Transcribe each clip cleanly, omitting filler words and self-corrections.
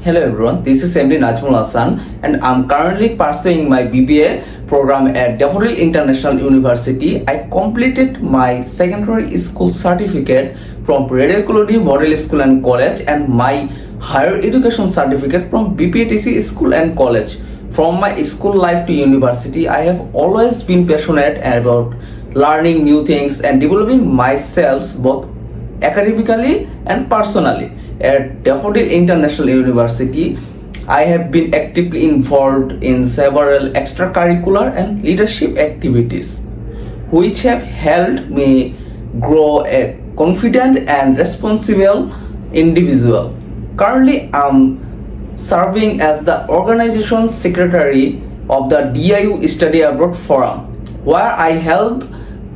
Hello everyone, this is MD Najmul Hassan and I'm currently pursuing my BBA program at Daffodil International University. I completed my secondary school certificate from Radio Colony Model School and College and my higher education certificate from BPATC School and College. From my school life to university, I have always been passionate about learning new things and developing myself both academically and personally. At Daffodil International University, I have been actively involved in several extracurricular and leadership activities, which have helped me grow a confident and responsible individual. Currently, I'm serving as the organization secretary of the DIU Study Abroad Forum, where I help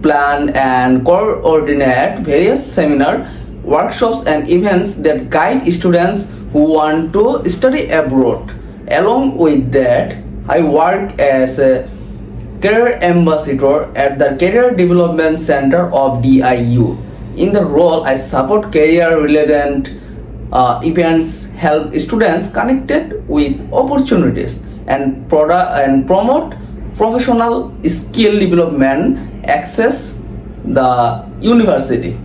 plan and coordinate various seminars, workshops and events that guide students who want to study abroad. Along with that, I work as a career ambassador at the Career Development Center of DIU. In the role, I support career-related events, help students connected with opportunities, and promote professional skill development access the university.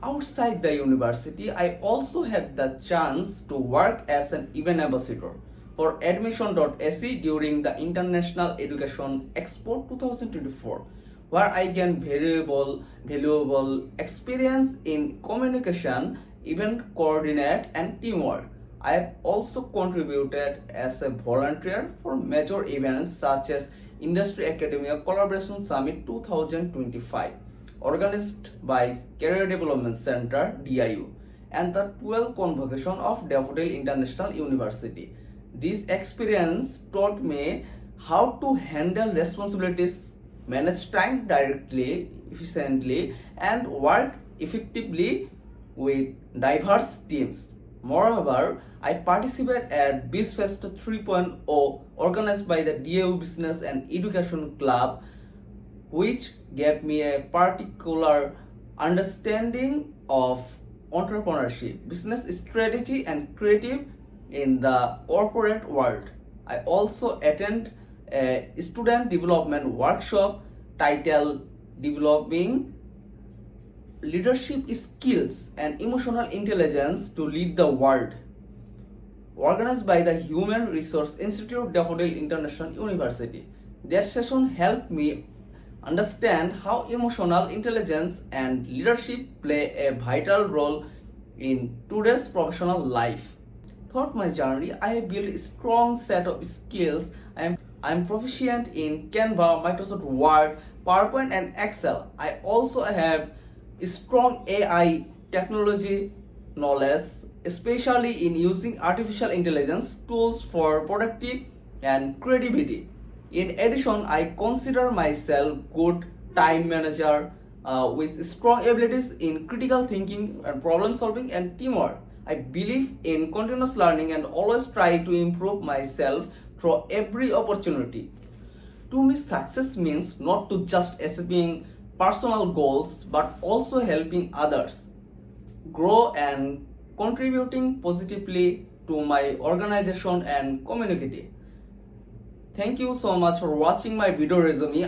Outside the university, I also had the chance to work as an event ambassador for admission.se during the International Education Expo 2024, where I gained valuable experience in communication, event coordinate, and teamwork. I have also contributed as a volunteer for major events such as Industry Academia Collaboration Summit 2025, organized by Career Development Center DIU, and the 12th Convocation of Daffodil International University. This experience taught me how to handle responsibilities, manage time directly, efficiently, and work effectively with diverse teams. Moreover, I participated at BizFest 3.0 organized by the DIU Business and Education Club, which gave me a particular understanding of entrepreneurship, business strategy, and creative in the corporate world. I also attend a student development workshop titled Developing Leadership Skills and Emotional Intelligence to Lead the World, organized by the Human Resource Institute Daffodil International University. That session helped me understand how emotional intelligence and leadership play a vital role in today's professional life. Throughout my journey, I have built a strong set of skills. I'm proficient in Canva, Microsoft Word, PowerPoint, and Excel. I also have strong AI technology knowledge, especially in using artificial intelligence tools for productive and creativity. In addition, I consider myself good time manager with strong abilities in critical thinking and problem solving and teamwork. I believe in continuous learning and always try to improve myself through every opportunity. To me, success means not to just achieving personal goals but also helping others grow and contributing positively to my organization and community. Thank you so much for watching my video resume.